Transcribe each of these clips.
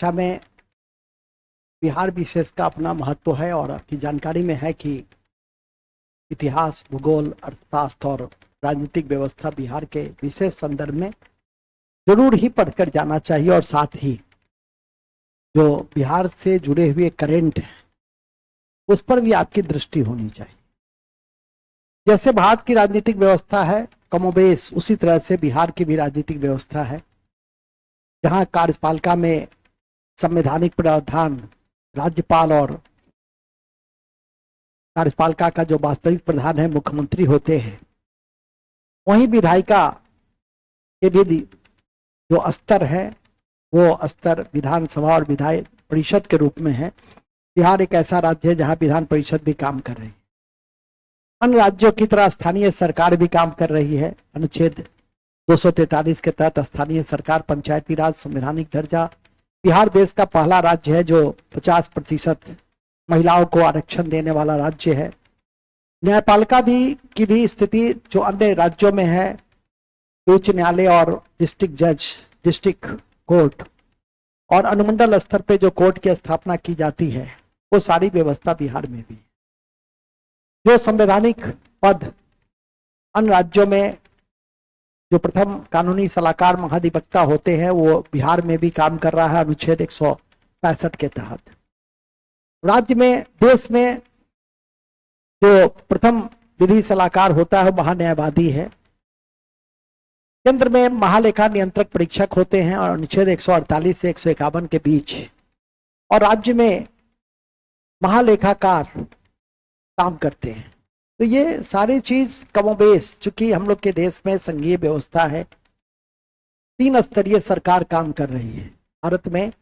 शिक्षा में बिहार विशेष का अपना महत्व है और आपकी जानकारी में है कि इतिहास, भूगोल, अर्थशास्त्र और राजनीतिक व्यवस्था बिहार के विशेष संदर्भ में जरूर ही पढ़कर जाना चाहिए और साथ ही जो बिहार से जुड़े हुए करेंट है उस पर भी आपकी दृष्टि होनी चाहिए। जैसे भारत की राजनीतिक व्यवस्था है कमोबेश उसी तरह से बिहार की भी राजनीतिक व्यवस्था है, जहां कार्यपालिका में संवैधानिक प्रावधान राज्यपाल और कार्यपालिका का जो वास्तविक प्रधान है मुख्यमंत्री होते हैं, वहीं विधायिका के भी जो स्तर है वो स्तर विधानसभा और विधायक परिषद के रूप में है। बिहार एक ऐसा राज्य है जहां विधान परिषद भी काम कर रही है। अन्य राज्यों की तरह स्थानीय सरकार भी काम कर रही है। अनुच्छेद 243 के तहत स्थानीय सरकार, पंचायती राज, संवैधानिक दर्जा। बिहार देश का पहला राज्य है जो 50% महिलाओं को आरक्षण देने वाला राज्य है। न्यायपालिका की भी स्थिति जो अन्य राज्यों में है, उच्च न्यायालय और डिस्ट्रिक्ट जज, डिस्ट्रिक्ट कोर्ट और अनुमंडल स्तर पे जो कोर्ट की स्थापना की जाती है, वो सारी व्यवस्था बिहार में भी है। जो संवैधानिक पद अन्य राज्यों में जो प्रथम कानूनी सलाहकार महाधिवक्ता होते हैं वो बिहार में भी काम कर रहा है अनुच्छेद 165 के तहत। राज्य में, देश में जो प्रथम विधि सलाहकार होता है महान्यायवादी है। केंद्र में महालेखा नियंत्रक परीक्षक होते हैं और अनुच्छेद 148 से 151 के बीच, और राज्य में महालेखाकार काम करते हैं। तो ये सारी चीज कमोबेश, चूंकि हम लोग के देश में संघीय व्यवस्था है, 3 स्तरीय सरकार काम कर रही है। भारत में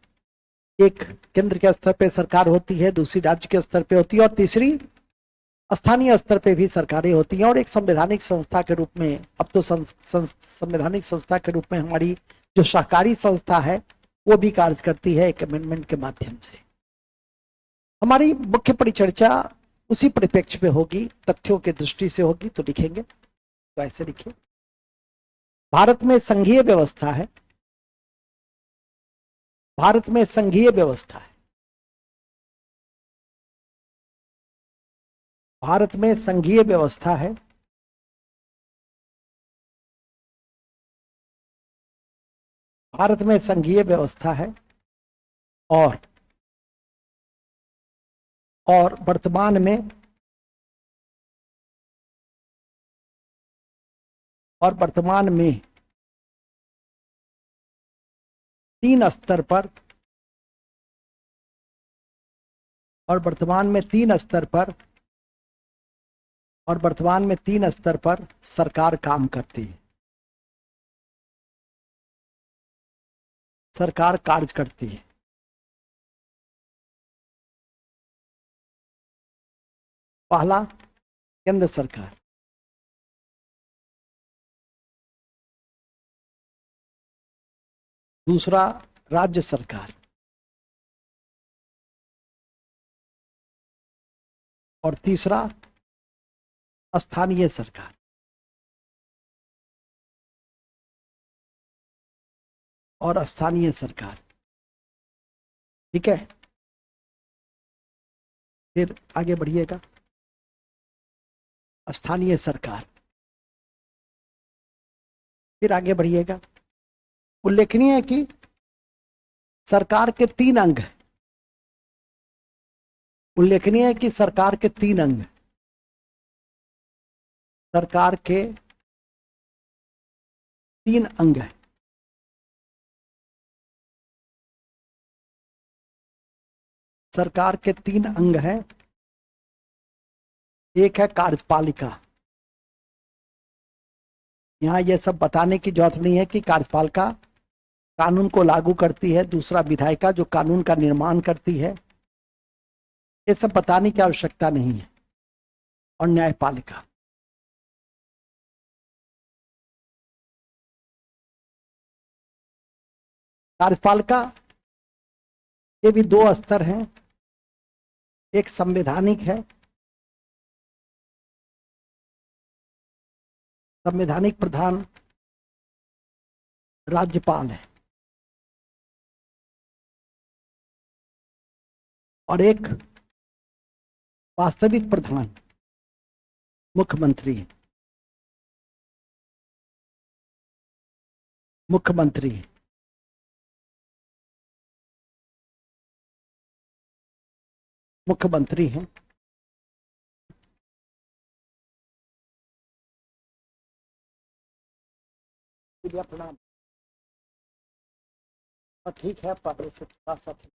एक केंद्र के स्तर पे सरकार होती है, दूसरी राज्य के स्तर पे होती है और तीसरी स्थानीय स्तर पे भी सरकारें होती हैं। और एक संवैधानिक संस्था के रूप में, अब तो संवैधानिक संस्था के रूप में हमारी जो सहकारी संस्था है वो भी कार्य करती है एक अमेंडमेंट के माध्यम से। हमारी मुख्य परिचर्चा उसी परिप्रेक्ष्य में होगी, तथ्यों की दृष्टि से होगी। तो लिखेंगे तो ऐसे लिखिए, भारत में संघीय व्यवस्था है। भारत में संघीय व्यवस्था है। भारत में संघीय व्यवस्था है। भारत में संघीय व्यवस्था है और वर्तमान में तीन स्तर पर सरकार काम करती है, सरकार कार्य करती है। पहला, केंद्र सरकार। दूसरा, राज्य सरकार। और तीसरा, स्थानीय सरकार। और स्थानीय सरकार, ठीक है। फिर आगे बढ़िएगा, स्थानीय सरकार, फिर आगे बढ़िएगा। उल्लेखनीय है कि सरकार के 3 अंग हैं। उल्लेखनीय है कि सरकार के 3 अंग हैं। सरकार के 3 अंग हैं। सरकार के 3 अंग हैं। एक है कार्यपालिका। यहां यह सब बताने की जरूरत नहीं है कि कार्यपालिका कानून को लागू करती है। दूसरा, विधायिका जो कानून का निर्माण करती है। ये सब बताने की आवश्यकता नहीं है। और न्यायपालिका। कार्यपालिका के भी 2 स्तर हैं। एक संवैधानिक है, संवैधानिक प्रधान राज्यपाल है। और एक वास्तविक प्रधान मुख्यमंत्री। मुख्यमंत्री मुख्यमंत्री हैं। प्रणाम। ठीक है, पहले से थोड़ा सा ठीक।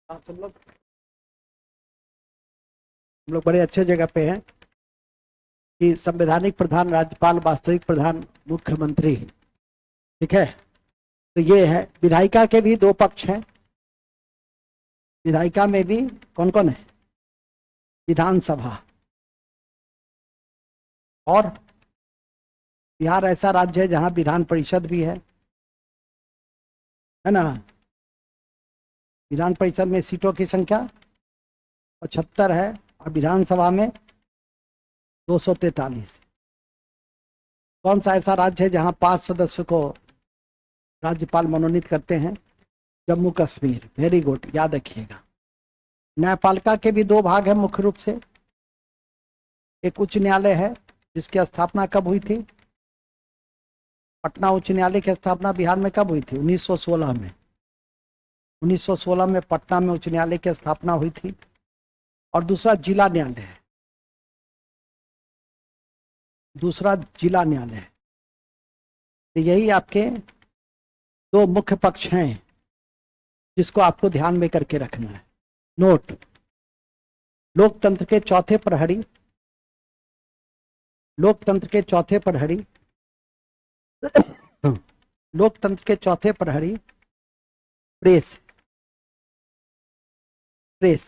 हम लोग बड़े अच्छे जगह पे हैं कि संवैधानिक प्रधान राज्यपाल, वास्तविक प्रधान मुख्यमंत्री। ठीक है, तो ये है। विधायिका के भी दो पक्ष हैं। विधायिका में भी कौन कौन है? विधानसभा। और बिहार ऐसा राज्य है जहां विधान परिषद भी है ना? विधान परिषद में सीटों की संख्या 75 है और विधानसभा में 243। कौन सा ऐसा राज्य है जहां 5 सदस्यों को राज्यपाल मनोनीत करते हैं? जम्मू कश्मीर। वेरी गुड, याद रखिएगा। न्यायपालिका के भी दो भाग हैं मुख्य रूप से। एक उच्च न्यायालय है जिसकी स्थापना कब हुई थी? पटना उच्च न्यायालय की स्थापना बिहार में कब हुई थी? 1916 में। 1916 में पटना में उच्च न्यायालय की स्थापना हुई थी। और दूसरा जिला न्यायालय है। दूसरा जिला न्यायालय है। तो यही आपके दो मुख्य पक्ष हैं जिसको आपको ध्यान में करके रखना है। नोट, लोकतंत्र के चौथे प्रहरी, लोकतंत्र के चौथे प्रहरी लोकतंत्र के चौथे प्रहरी प्रेस। प्रेस।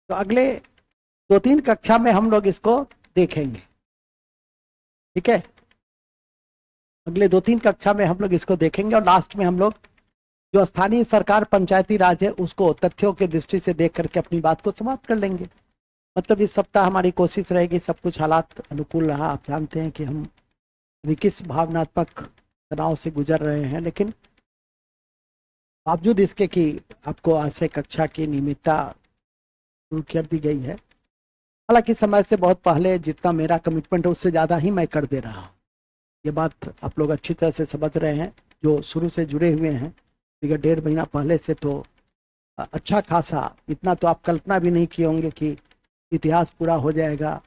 तो अगले 2-3 कक्षा में हम लोग इसको देखेंगे। ठीक है, अगले 2-3 कक्षा में हम लोग इसको देखेंगे और लास्ट में हम लोग जो स्थानीय सरकार पंचायती राज है उसको तथ्यों की दृष्टि से देख करके अपनी बात को समाप्त कर लेंगे। मतलब इस सप्ताह हमारी कोशिश रहेगी, सब कुछ हालात अनुकूल रहा। आप जानते हैं कि हम अभी किस भावनात्मक तनाव से गुजर रहे हैं, लेकिन बावजूद इसके कि आपको आज से कक्षा की नियमितता शुरू कर दी गई है। हालांकि समय से बहुत पहले जितना मेरा कमिटमेंट है उससे ज़्यादा ही मैं कर दे रहा हूँ। ये बात आप लोग अच्छी तरह से समझ रहे हैं जो शुरू से जुड़े हुए हैं। 1.5 महीना पहले से तो अच्छा खासा, इतना तो आप कल्पना भी नहीं किए होंगे कि इतिहास पूरा हो जाएगा।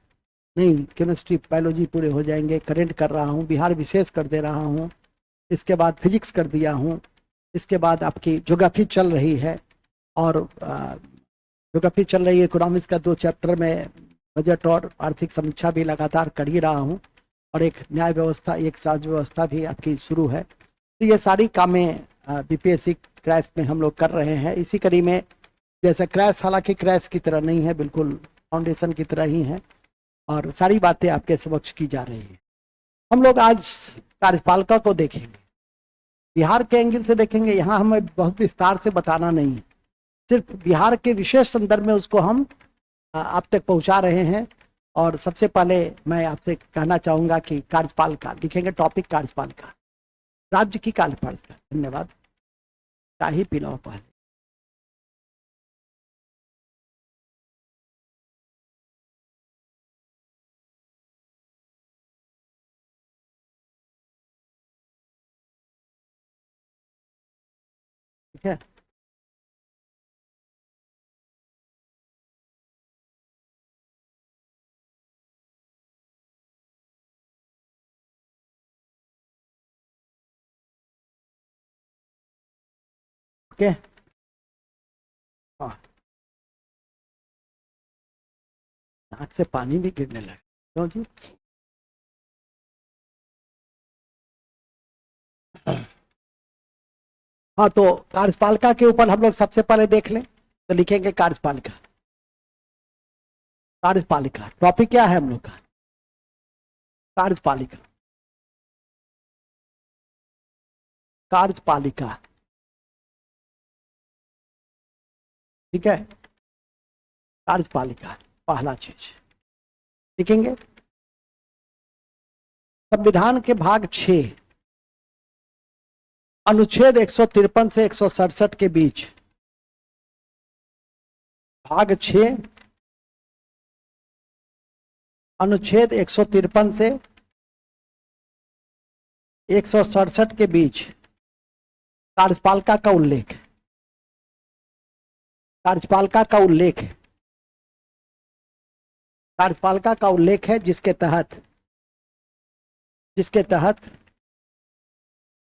नहीं, केमिस्ट्री बायोलॉजी पूरे हो जाएंगे। करंट कर रहा हूँ, बिहार विशेष कर दे रहा हूँ, इसके बाद फिजिक्स कर दिया हूँ, इसके बाद आपकी ज्योग्राफी चल रही है और ज्योग्राफी चल रही है। इकोनॉमिक्स का 2 चैप्टर में बजट और आर्थिक समीक्षा भी लगातार कर ही रहा हूँ और एक न्याय व्यवस्था, एक राज्य व्यवस्था भी आपकी शुरू है। तो ये सारी कामें बीपीएससी क्रैश में हम लोग कर रहे हैं। इसी कड़ी में जैसे क्रैश, हालांकि क्रैश की तरह नहीं है, बिल्कुल फाउंडेशन की तरह ही है, और सारी बातें आपके समक्ष की जा रही है। हम लोग आज कार्यपालिका को देखेंगे, बिहार के एंगल से देखेंगे। यहाँ हमें बहुत विस्तार से बताना नहीं है, सिर्फ बिहार के विशेष संदर्भ में उसको हम आप तक पहुंचा रहे हैं। और सबसे पहले मैं आपसे कहना चाहूंगा कि कार्यपालिका लिखेंगे, टॉपिक कार्यपालिका, राज्य की कार्यपालिका। धन्यवाद। चाय पिलाओ पहले। ठीक है, ओके। हाँ, नाक से पानी भी गिरने लगा, क्यों जी? हाँ, तो कार्यपालिका के ऊपर हम लोग सबसे पहले देख लें, तो लिखेंगे कार्यपालिका। कार्यपालिका टॉपिक क्या है हम लोग का? कार्यपालिका, कार्यपालिका। ठीक है, कार्यपालिका पहला चीज लिखेंगे। संविधान के भाग 6 अनुच्छेद 153 से 167 के बीच, भाग 6 अनुच्छेद 153 से 167 के बीच कार्यपालिका का उल्लेख, कार्यपालिका का उल्लेख है, कार्यपालिका का उल्लेख है, जिसके तहत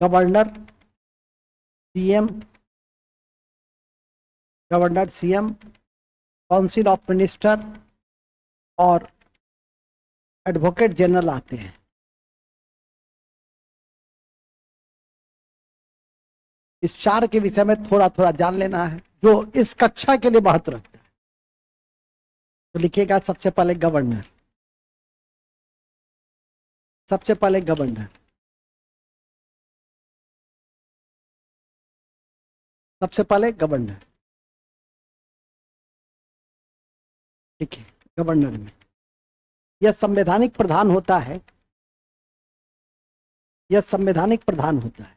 governor CM, council of minister और एडवोकेट जनरल आते हैं। इस 4 के विषय में थोड़ा थोड़ा जान लेना है, जो इस कक्षा के लिए महत्व रखता है। तो लिखिएगा सबसे पहले गवर्नर, सबसे पहले गवर्नर, सबसे पहले गवर्नर। ठीक है, गवर्नर में यह संवैधानिक प्रधान होता है, यह संवैधानिक प्रधान होता है।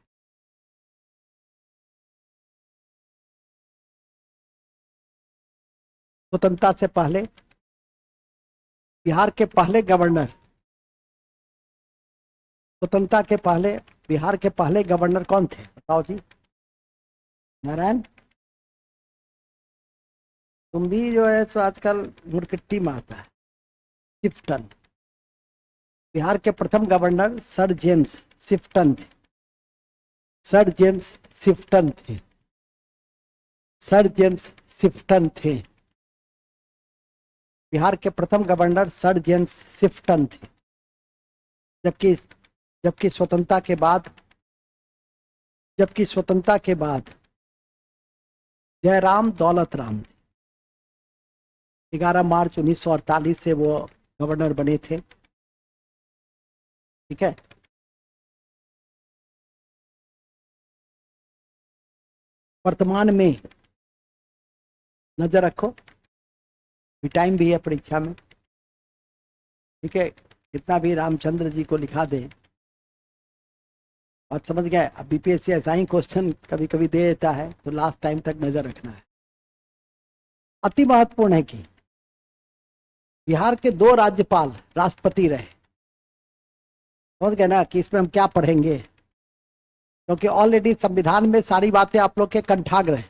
स्वतंत्रता से पहले बिहार के पहले गवर्नर, स्वतंत्रता के पहले बिहार के पहले गवर्नर कौन थे बताओ जी? नारायण, तुम भी जो है सो आजकल मुरकिट्टी मारता है। सिफ्टन, बिहार के प्रथम गवर्नर सर जेम्स सिफ्टन थे, सर जेम्स सिफ्टन थे, सर जेम्स सिफ्टन थे। बिहार के प्रथम गवर्नर सर जेम्स सिफ्टन थे। जबकि जबकि स्वतंत्रता के बाद जबकि स्वतंत्रता के बाद जयराम दौलत राम थे। 11 मार्च 1948 से वो गवर्नर बने थे। ठीक है, वर्तमान में नजर रखो, टाइम भी है परीक्षा में। ठीक है, कितना भी रामचंद्र जी को लिखा दे और समझ गए। अब बीपीएससी ऐसा ही क्वेश्चन कभी कभी दे देता है, तो लास्ट टाइम तक नजर रखना है। अति महत्वपूर्ण है कि बिहार के 2 राज्यपाल राष्ट्रपति रहे। समझ गए ना कि इसमें हम क्या पढ़ेंगे, क्योंकि ऑलरेडी संविधान में सारी बातें आप लोग के कंठाग्र है।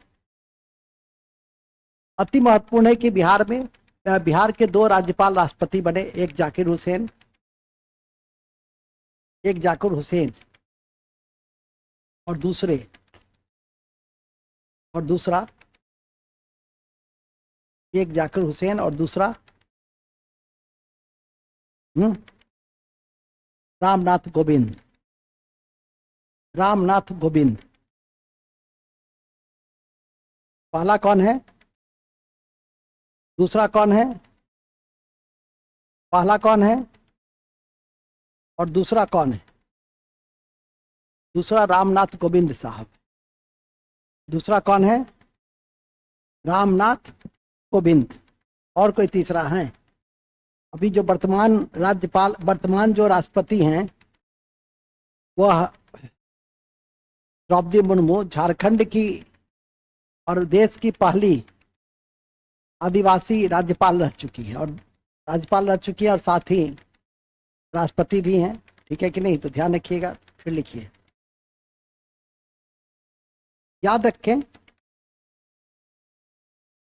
अति महत्वपूर्ण है कि बिहार के 2 राज्यपाल राष्ट्रपति बने, एक जाकिर हुसैन, और दूसरा एक जाकिर हुसैन और दूसरा रामनाथ गोविंद। पहला कौन है? दूसरा कौन है? पहला कौन है और दूसरा कौन है? दूसरा रामनाथ कोविंद साहब। दूसरा कौन है? रामनाथ कोविंद। और कोई तीसरा है? अभी जो वर्तमान राज्यपाल, वर्तमान जो राष्ट्रपति हैं वह द्रौपदी मुर्मू, झारखंड की और देश की पहली आदिवासी राज्यपाल रह चुकी है, और राज्यपाल रह चुकी है और साथ ही राष्ट्रपति भी हैं। ठीक है कि नहीं? तो ध्यान रखिएगा, फिर लिखिए, याद रखें,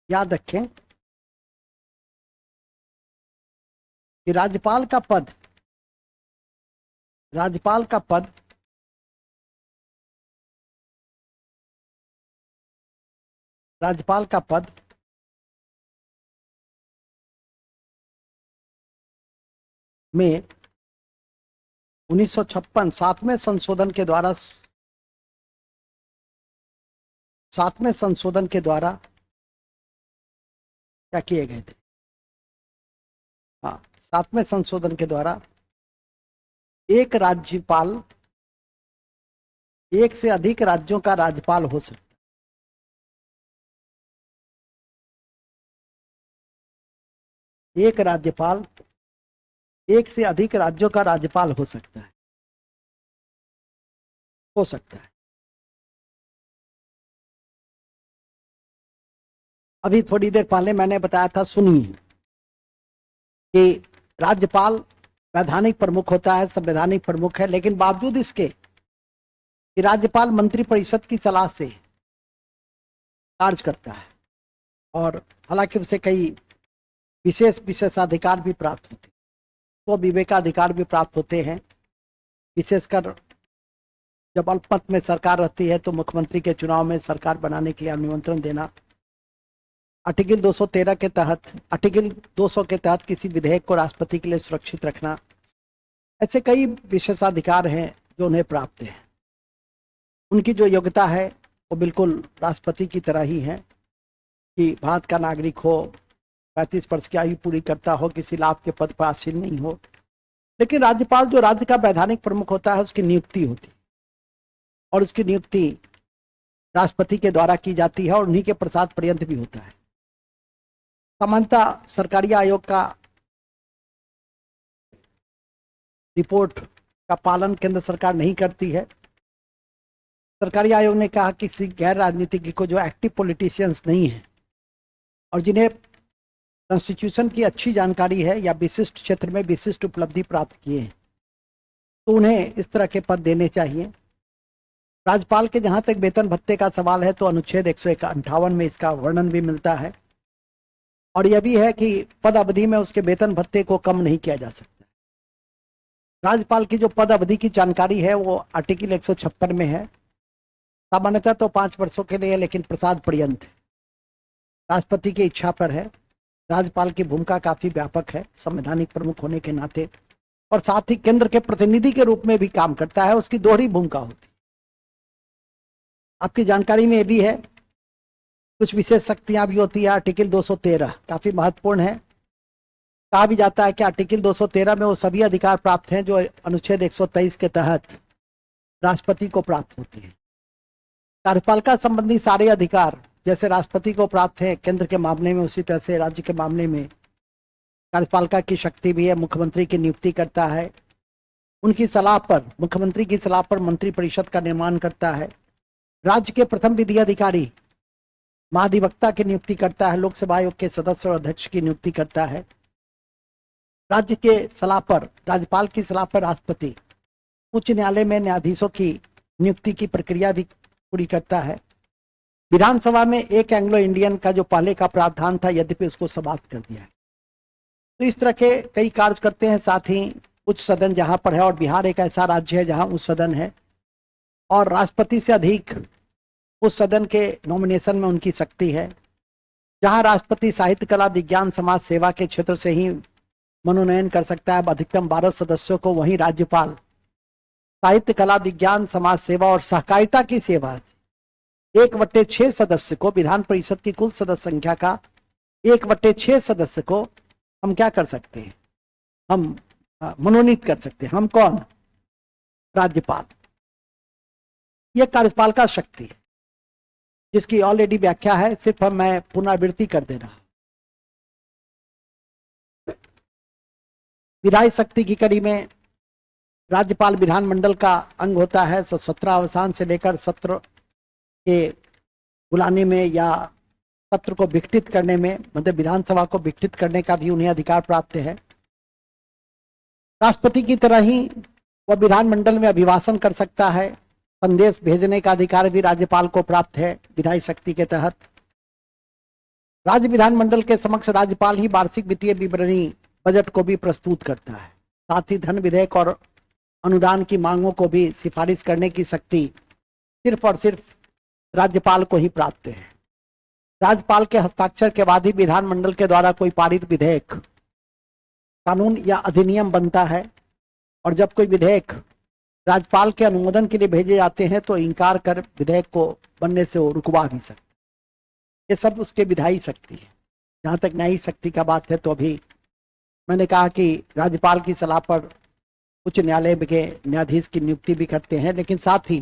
याद रखें कि राज्यपाल का पद, राज्यपाल का पद राज्यपाल का पद में 1956 सातवें संशोधन के द्वारा, सातवें संशोधन के द्वारा क्या किए गए थे? हाँ, सातवें संशोधन के द्वारा एक राज्यपाल एक से अधिक राज्यों का राज्यपाल हो सकता है। एक राज्यपाल एक से अधिक राज्यों का राज्यपाल हो सकता है, हो सकता है। अभी थोड़ी देर पहले मैंने बताया था, सुनिए, कि राज्यपाल वैधानिक प्रमुख होता है, संवैधानिक प्रमुख है, लेकिन बावजूद इसके कि राज्यपाल मंत्रिपरिषद की सलाह से कार्य करता है, और हालांकि उसे कई विशेष विशेषाधिकार भी प्राप्त होते हैं, तो विवेकाधिकार भी प्राप्त होते हैं। विशेषकर जब अल्पमत में सरकार रहती है तो मुख्यमंत्री के चुनाव में सरकार बनाने के लिए निमंत्रण देना, आर्टिकल 213 के तहत, आर्टिकल 200 के तहत किसी विधेयक को राष्ट्रपति के लिए सुरक्षित रखना, ऐसे कई विशेषाधिकार हैं जो उन्हें प्राप्त हैं। उनकी जो योग्यता है वो बिल्कुल राष्ट्रपति की तरह ही है कि भारत का नागरिक हो, 35 वर्ष की आयु पूरी करता हो, किसी लाभ के पद पर आसीन नहीं हो। लेकिन राज्यपाल जो राज्य का वैधानिक प्रमुख होता है उसकी नियुक्ति होती है, और उसकी नियुक्ति राष्ट्रपति के द्वारा की जाती है, और उन्हीं के प्रसाद पर्यंत भी होता है। सामान्यतः सरकारी आयोग का रिपोर्ट का पालन केंद्र सरकार नहीं करती है। सरकारी आयोग ने कहा कि किसी गैर राजनीतिज्ञ को जो एक्टिव पॉलिटिशियंस नहीं है और जिन्हें कॉन्स्टिट्यूशन की अच्छी जानकारी है या विशिष्ट क्षेत्र में विशिष्ट उपलब्धि प्राप्त किए हैं, तो उन्हें इस तरह के पद देने चाहिए। राज्यपाल के जहां तक वेतन भत्ते का सवाल है तो अनुच्छेद 158 में इसका वर्णन भी मिलता है, और यह भी है कि पद अवधि में उसके वेतन भत्ते को कम नहीं किया जा सकता। राज्यपाल की जो पद अवधि की जानकारी है वो आर्टिकल 156 में है। सामान्यतः तो 5 वर्षों के लिए, लेकिन प्रसाद पर्यंत राष्ट्रपति की इच्छा पर है। राज्यपाल की भूमिका काफी व्यापक है संवैधानिक प्रमुख होने के नाते, और साथ ही केंद्र के प्रतिनिधि के रूप में भी काम करता है। उसकी दोहरी भूमिका होती है। आपकी जानकारी में ये भी है, कुछ विशेष शक्तियां भी होती है। आर्टिकल 213 काफी महत्वपूर्ण है। कहा भी जाता है कि आर्टिकल 213 में वो सभी अधिकार प्राप्त हैं जो अनुच्छेद 123 के तहत राष्ट्रपति को प्राप्त होते हैं। कार्यपालिका संबंधी सारे अधिकार जैसे राष्ट्रपति को प्राप्त है केंद्र के मामले में, उसी तरह से राज्य के मामले में कार्यपालिका की शक्ति भी है। मुख्यमंत्री की नियुक्ति करता है, उनकी सलाह पर, मुख्यमंत्री की सलाह पर मंत्रिपरिषद का निर्माण करता है। राज्य के प्रथम विधि अधिकारी महाधिवक्ता की नियुक्ति करता है, लोकसभा आयोग के सदस्य और अध्यक्ष की नियुक्ति करता है। राज्य के सलाह पर, राज्यपाल की सलाह पर राष्ट्रपति उच्च न्यायालय में न्यायाधीशों की नियुक्ति की प्रक्रिया भी पूरी करता है। विधानसभा में एक एंग्लो इंडियन का जो पहले का प्रावधान था, यद्यपि उसको समाप्त कर दिया है। तो इस तरह के कई कार्य करते हैं। साथ ही उच्च सदन जहां पर है, और बिहार एक ऐसा राज्य है जहां उच्च सदन है, और राष्ट्रपति से अधिक उस सदन के नॉमिनेशन में उनकी शक्ति है। जहां राष्ट्रपति साहित्य, कला, विज्ञान, समाज सेवा के क्षेत्र से ही मनोनयन कर सकता है अधिकतम 12 सदस्यों को, वहीं राज्यपाल साहित्य, कला, विज्ञान, समाज सेवा और सहकारिता की सेवा 1/6 सदस्य को विधान परिषद की कुल सदस्य संख्या का 1/6 सदस्य को हम क्या कर सकते हैं, हम मनोनीत कर सकते हैं। हम कौन? राज्यपाल। यह कार्यपाल का शक्ति है जिसकी ऑलरेडी व्याख्या है, सिर्फ मैं पुनरावृत्ति कर दे रहा हूं। विधायी शक्ति की कड़ी में राज्यपाल विधानमंडल का अंग होता है। सत्र अवसान से लेकर सत्र के बुलाने में या सत्र को विघटित करने में, मतलब विधानसभा को विघटित करने का भी उन्हें अधिकार प्राप्त है। राष्ट्रपति की तरह ही वह विधानमंडल में अभिभाषण कर सकता है। संदेश भेजने का अधिकार भी राज्यपाल को प्राप्त है विधायी शक्ति के तहत। राज्य विधानमंडल के समक्ष राज्यपाल ही वार्षिक वित्तीय विवरणी बजट को भी प्रस्तुत करता है। साथ ही धन विधेयक और अनुदान की मांगों को भी सिफारिश करने की शक्ति सिर्फ और सिर्फ राज्यपाल को ही प्राप्त है। राज्यपाल के हस्ताक्षर के बाद ही विधानमंडल के द्वारा कोई पारित विधेयक, कानून या अधिनियम बनता है। और जब कोई विधेयक राज्यपाल के अनुमोदन के लिए भेजे जाते हैं तो इनकार कर विधेयक को बनने से वो रुकवा भी सकते। ये सब उसके विधायी शक्ति है। जहां तक न्यायिक शक्ति का बात है तो अभी मैंने कहा कि राज्यपाल की सलाह पर उच्च न्यायालय के न्यायाधीश की नियुक्ति भी करते हैं, लेकिन साथ ही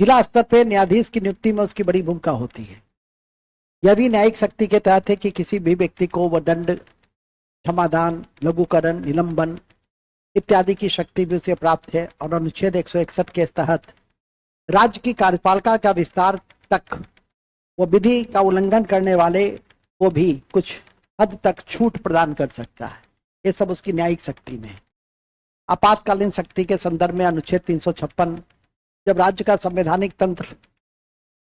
जिला स्तर पे न्यायाधीश की नियुक्ति में उसकी बड़ी भूमिका होती है। यह भी न्यायिक शक्ति के तहत है कि किसी भी व्यक्ति को वह दंड, क्षमादान, लघुकरण, निलंबन इत्यादि की शक्ति भी उसे प्राप्त है। और अनुच्छेद 161 के तहत राज्य की कार्यपालिका का विस्तार तक वो विधि का उल्लंघन करने वाले को भी कुछ हद तक छूट प्रदान कर सकता है। ये सब उसकी न्यायिक शक्ति में है। आपातकालीन शक्ति के संदर्भ में अनुच्छेद 356, जब राज्य का संवैधानिक तंत्र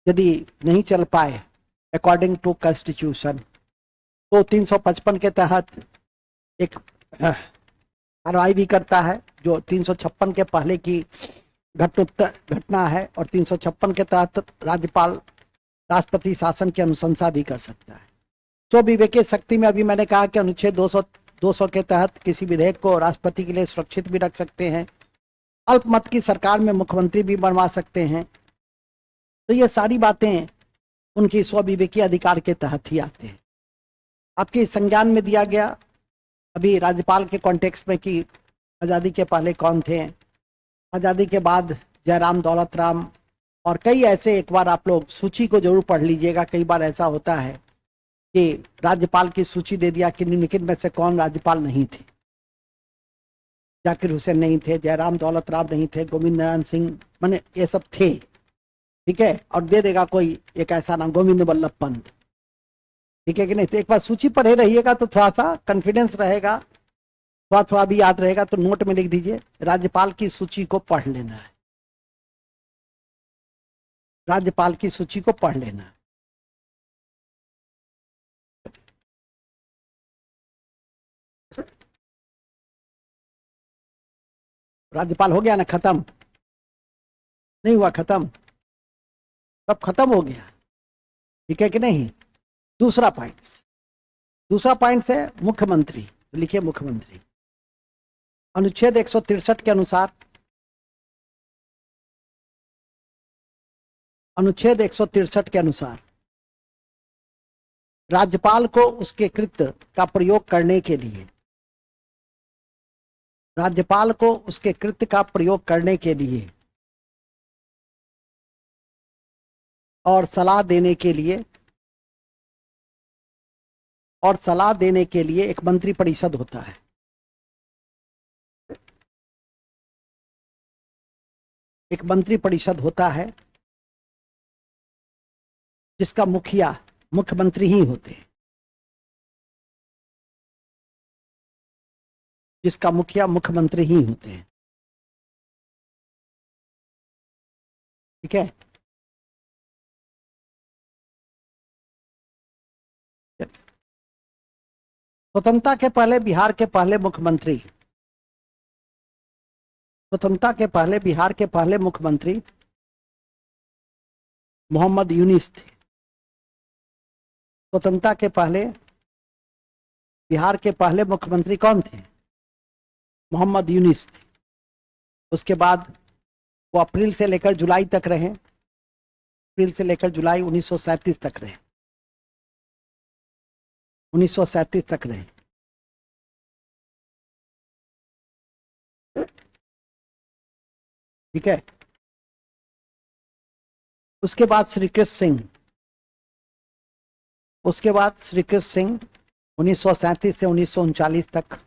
यदि नहीं चल पाए अकॉर्डिंग टू कॉन्स्टिट्यूशन, तो 355 के तहत एक कार्रवाई भी करता है जो 356 के पहले की घटना है। और 356 के तहत राज्यपाल राष्ट्रपति शासन की अनुशंसा भी कर सकता है। सो विवेकीय शक्ति में अभी मैंने कहा कि अनुच्छेद 200 के तहत किसी विधेयक को राष्ट्रपति के लिए सुरक्षित भी रख सकते हैं। अल्पमत की सरकार में मुख्यमंत्री भी बनवा सकते हैं। तो ये सारी बातें उनकी स्वविवेकीय अधिकार के तहत ही आते हैं। आपके संज्ञान में दिया गया अभी राज्यपाल के कॉन्टेक्स्ट में कि आज़ादी के पहले कौन थे, आज़ादी के बाद जयराम, दौलत राम और कई ऐसे। एक बार आप लोग सूची को जरूर पढ़ लीजिएगा। कई बार ऐसा होता है कि राज्यपाल की सूची दे दिया कि निम्नलिखित में से कौन राज्यपाल नहीं थे। जाकिर हुसैन नहीं थे, जयराम, दौलत राम नहीं थे, गोविंद नारायण सिंह, माने ये सब थे, ठीक है। और दे देगा कोई एक ऐसा नाम गोविंद बल्लभ पंत, ठीक है कि नहीं। तो एक बार सूची पढ़े रहिएगा तो थोड़ा सा कॉन्फिडेंस रहेगा, थोड़ा भी याद रहेगा। तो नोट में लिख दीजिए, राज्यपाल की सूची को पढ़ लेना है, राज्यपाल की सूची को पढ़ लेना है। राज्यपाल हो गया ना खत्म? नहीं हुआ खत्म? सब खत्म हो गया, ठीक है कि नहीं। दूसरा पॉइंट है मुख्यमंत्री। लिखिए मुख्यमंत्री। अनुच्छेद 163 के अनुसार, अनुच्छेद 163 के अनुसार राज्यपाल को उसके कृत्य का प्रयोग करने के लिए, राज्यपाल को उसके कृत्य का प्रयोग करने के लिए और सलाह देने के लिए एक मंत्री परिषद होता है। एक मंत्री परिषद होता है जिसका मुखिया मुख्यमंत्री ही होते हैं, जिसका मुखिया मुख्यमंत्री ही होते हैं, ठीक है। स्वतंत्रता के पहले बिहार के पहले मुख्यमंत्री, स्वतंत्रता के पहले बिहार के पहले मुख्यमंत्री मोहम्मद यूनिस थे। स्वतंत्रता के पहले बिहार के पहले मुख्यमंत्री कौन थे? मोहम्मद यूनिस थे। उसके बाद वो अप्रैल से लेकर जुलाई तक रहे, अप्रैल से लेकर जुलाई 1937 तक रहे। 1937 तक रहे। ठीक है। उसके बाद श्री कृष्ण सिंह, उसके बाद श्री कृष्ण सिंह 1937 से 1939 तक,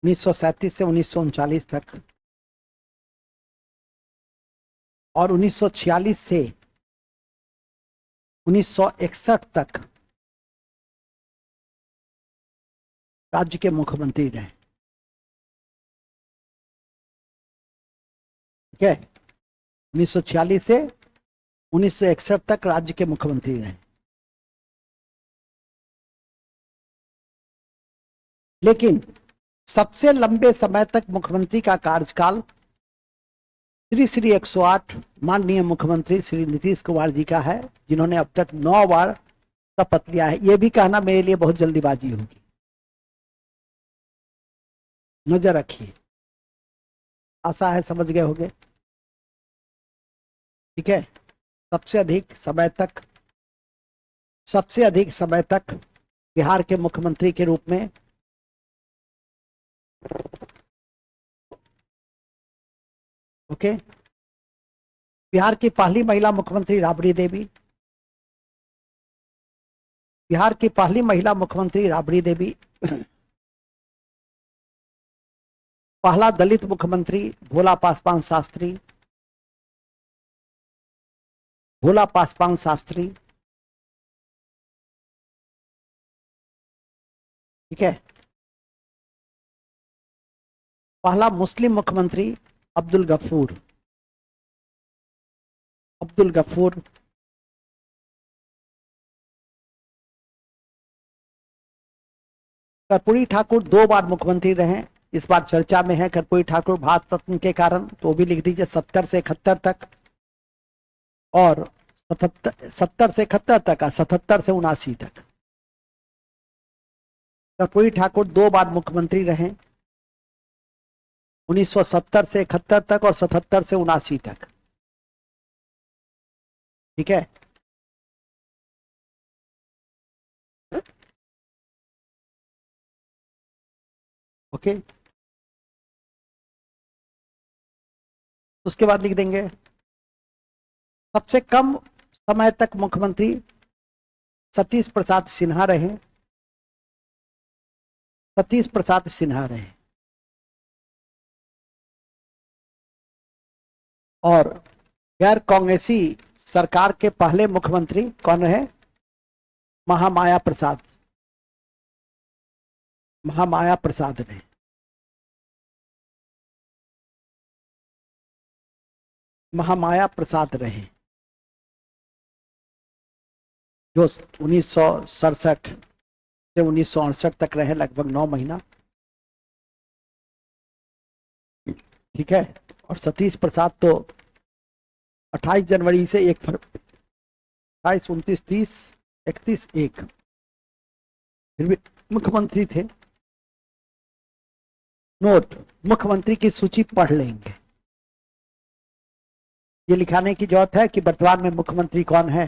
1937 से 1939 तक, और 1946 से 1961 तक राज्य के मुख्यमंत्री रहे। ठीक है, 1946 से 1961 तक राज्य के मुख्यमंत्री रहे। लेकिन सबसे लंबे समय तक मुख्यमंत्री का कार्यकाल श्री 108 माननीय मुख्यमंत्री श्री नीतीश कुमार जी का है, जिन्होंने अब तक 9 बार शपथ लिया है। यह भी कहना मेरे लिए बहुत जल्दीबाजी होगी, नजर रखिए। आशा है समझ गए होंगे। ठीक है, सबसे अधिक समय तक बिहार के मुख्यमंत्री के रूप में ओके, बिहार की पहली महिला मुख्यमंत्री राबड़ी देवी, बिहार की पहली महिला मुख्यमंत्री राबड़ी देवी, पहला दलित मुख्यमंत्री भोला पासवान शास्त्री, भोला पासवान शास्त्री। ठीक है, पहला मुस्लिम मुख्यमंत्री अब्दुल गफूर, अब्दुल गफूर। कर्पूरी ठाकुर 2 बार मुख्यमंत्री रहे, इस बार चर्चा में है कर्पूरी ठाकुर भारत रत्न के कारण, तो भी लिख दीजिए 70 से 71 तक, और 70 से 71 तक, 77 से 79 तक। कर्पूरी ठाकुर 2 बार मुख्यमंत्री रहे, 1970 से 71 तक और 77 से 79 तक। ठीक है, ओके। उसके बाद लिख देंगे सबसे कम समय तक मुख्यमंत्री सतीश प्रसाद सिन्हा रहे, सतीश प्रसाद सिन्हा रहे। और गैर कांग्रेसी सरकार के पहले मुख्यमंत्री कौन रहे? महामाया प्रसाद, महामाया प्रसाद रहे। महामाया प्रसाद रहे, जो 1967 से 1968 तक रहे, लगभग 9 महीना। ठीक है, और सतीश प्रसाद तो 28 जनवरी से 1 फरवरी, 28, 29, 30, 31, 1, फिर भी मुख्यमंत्री थे। नोट, मुख्यमंत्री की सूची पढ़ लेंगे, ये लिखाने की जरूरत है कि वर्तमान में मुख्यमंत्री कौन है।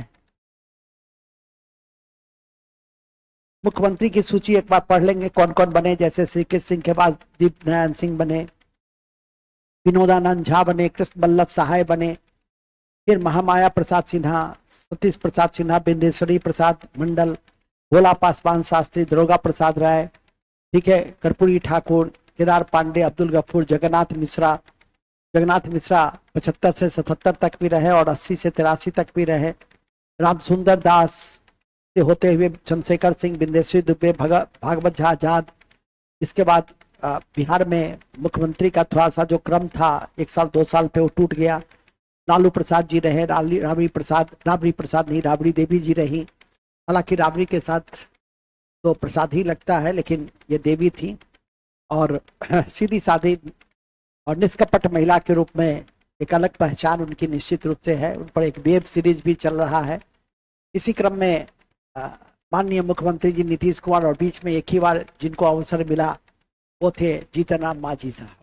मुख्यमंत्री की सूची एक बार पढ़ लेंगे कौन कौन बने, जैसे श्री कृष्ण सिंह के बाद दीप नारायण सिंह बने, विनोदानंद झा बने, कृष्ण बल्लभ सहाय बने, फिर महामाया प्रसाद सिन्हा, सतीश प्रसाद सिन्हा, बिंदेश्वरी प्रसाद मंडल, भोला पासवान शास्त्री, दरोगा प्रसाद राय। ठीक है, कर्पूरी ठाकुर, केदार पांडे, अब्दुल गफूर, जगन्नाथ मिश्रा। जगन्नाथ मिश्रा 75 से 77 तक भी रहे और 80 से 83 तक भी रहे। राम सुंदर दास से होते हुए चंद्रशेखर सिंह, बिंदेश्वरी दुबे, भागवत झा आजाद। इसके बाद बिहार में मुख्यमंत्री का थोड़ा सा जो क्रम था 1 साल 2 साल पे वो टूट गया। लालू प्रसाद जी रहे, राबड़ी प्रसाद नहीं, राबड़ी देवी जी रही। हालांकि राबड़ी के साथ तो प्रसाद ही लगता है, लेकिन ये देवी थी और सीधी सादी और निष्कपट महिला के रूप में एक अलग पहचान उनकी निश्चित रूप से है। उन पर एक वेब सीरीज भी चल रहा है। इसी क्रम में माननीय मुख्यमंत्री जी नीतीश कुमार, और बीच में एक ही बार जिनको अवसर मिला वो थे जीतन राम मांझी साहब।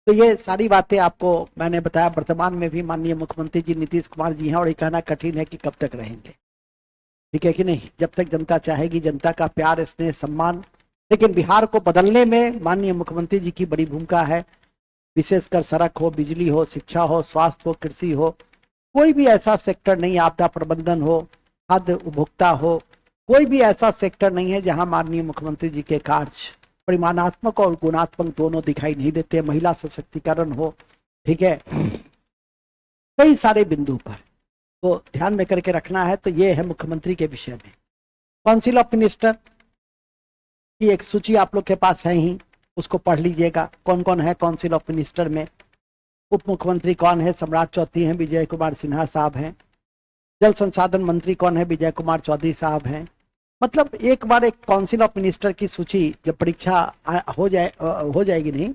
तो ये सारी बातें आपको मैंने बताया। वर्तमान में भी माननीय मुख्यमंत्री जी नीतीश कुमार जी हैं और ये कहना कठिन है कि कब तक रहेंगे। ठीक है कि नहीं? जब तक जनता चाहेगी, जनता का प्यार, स्नेह, सम्मान। लेकिन बिहार को बदलने में माननीय मुख्यमंत्री जी की बड़ी भूमिका है, विशेषकर सड़क हो, बिजली हो, शिक्षा हो, स्वास्थ्य हो, कृषि हो, कोई भी ऐसा सेक्टर नहीं, आपदा प्रबंधन हो, खाद्य उपभोक्ता हो, कोई भी ऐसा सेक्टर नहीं है जहां माननीय मुख्यमंत्री जी के कार्य परिमाणात्मक और गुणात्मक दोनों दिखाई नहीं देते। महिला सशक्तिकरण हो, ठीक है, कई सारे बिंदु पर तो ध्यान में करके रखना है। तो ये है मुख्यमंत्री के विषय में। काउंसिल ऑफ मिनिस्टर की एक सूची आप लोग के पास है ही, उसको पढ़ लीजिएगा। कौन कौन है काउंसिल ऑफ मिनिस्टर में? उप मुख्यमंत्री कौन है? सम्राट चौधरी हैं, विजय कुमार सिन्हा साहब हैं। जल संसाधन मंत्री कौन है? विजय कुमार चौधरी साहब हैं। मतलब एक बार एक काउंसिल ऑफ मिनिस्टर की सूची जब परीक्षा हो जाएगी, नहीं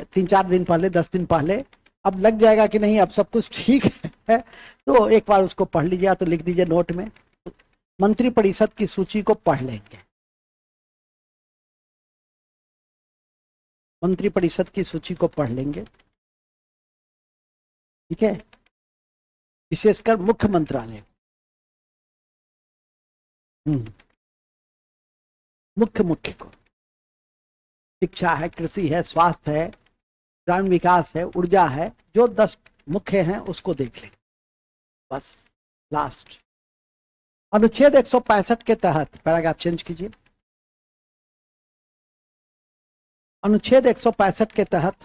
3-4 दिन पहले, 10 दिन पहले, अब लग जाएगा कि नहीं अब सब कुछ ठीक है, तो एक बार उसको पढ़ लीजिए, तो लिख दीजिए नोट में। मंत्री परिषद की सूची को पढ़ लेंगे, मंत्री परिषद की सूची को पढ़ लेंगे, ठीक है, विशेषकर मुख्य मंत्रालय, मुख्य को शिक्षा है, कृषि है, स्वास्थ्य है, ग्रामीण विकास है, ऊर्जा है, जो 10 मुख्य हैं उसको देख लें बस। लास्ट अनुच्छेद 165 के तहत पैराग्राफ चेंज कीजिए। अनुच्छेद 165 के तहत,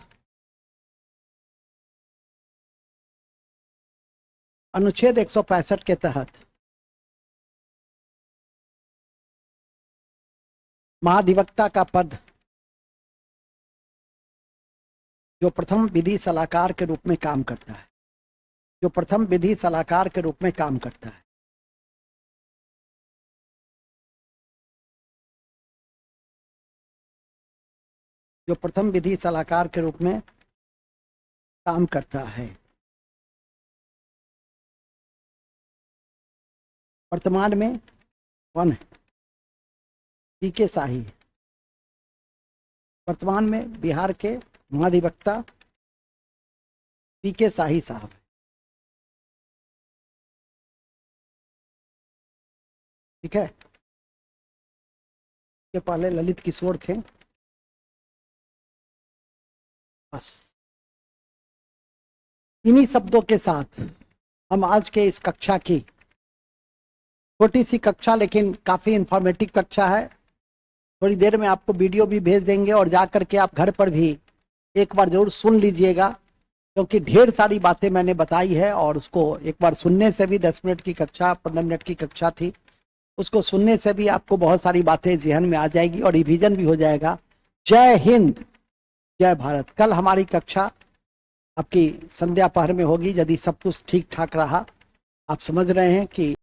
अनुच्छेद 165 के तहत महाधिवक्ता का पद जो प्रथम विधि सलाहकार के रूप में काम करता है, जो प्रथम विधि सलाहकार के रूप में काम करता है, जो प्रथम विधि सलाहकार के रूप में काम करता है, वर्तमान में कौन है? पीके शाही। वर्तमान में बिहार के महाधिवक्ता पीके शाही साहब। ठीक है, के पहले ललित किशोर थे। बस इन्हीं शब्दों के साथ हम आज के इस कक्षा की, छोटी सी कक्षा लेकिन काफी इंफॉर्मेटिव कक्षा है, थोड़ी देर में आपको वीडियो भी भेज देंगे और जा करके आप घर पर भी एक बार जरूर सुन लीजिएगा, क्योंकि ढेर सारी बातें मैंने बताई है और उसको एक बार सुनने से भी 10 मिनट की कक्षा, 15 मिनट की कक्षा थी, उसको सुनने से भी आपको बहुत सारी बातें जहन में आ जाएगी और रिवीजन भी हो जाएगा। जय हिंद, जय भारत। कल हमारी कक्षा आपकी संध्या पहर में होगी, यदि सब कुछ ठीक ठाक रहा। आप समझ रहे हैं कि